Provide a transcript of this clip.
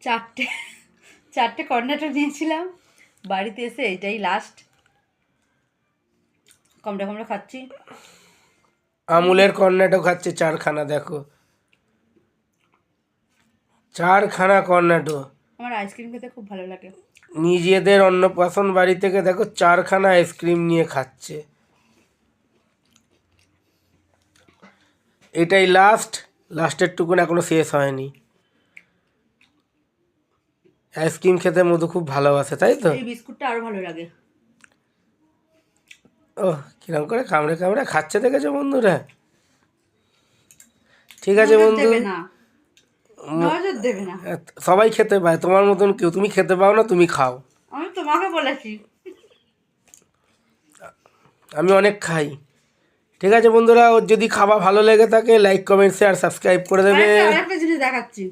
চারটে চারটে কর্নেটো নিয়েছিলাম, বাড়িতে এসে এটাই লাস্ট। কমটা কমটা খাচ্ছি। আমুলের কর্নেটো খাচ্ছে 4খানা, দেখো 4খানা কর্নেটো। আমার আইসক্রিম খেতে খুব ভালো লাগে। নিজেদের অন্নপ্রাশন বাড়ি থেকে দেখো 4খানা আইসক্রিম নিয়ে খাচ্ছে। এটাই লাস্টের টুকুন এখনো শেষ হয়নি। আইসক্রিম খেতে মধু খুব ভালোবাসে, তাই তো? এই বিস্কুটটা আরো ভালো লাগে। ও কিরম করে কামড়ে কামড়ে খাচ্ছে দেখেছো বন্ধুরা? ঠিক আছে বন্ধু, দেবে না, নজর দেবে না। সবাই খেতে পায়, তোমার মতন কেউ তুমি খেতে পাও না, তুমি খাও। আমি তোমাকে বলেছি। আমি অনেক খাই। ঠিক আছে বন্ধুরা, ওর যদি খাওয়া ভালো লেগে থাকে লাইক কমেন্ট শেয়ার সাবস্ক্রাইব করে দেবে। আরেকটা জিনিস দেখাচ্ছি।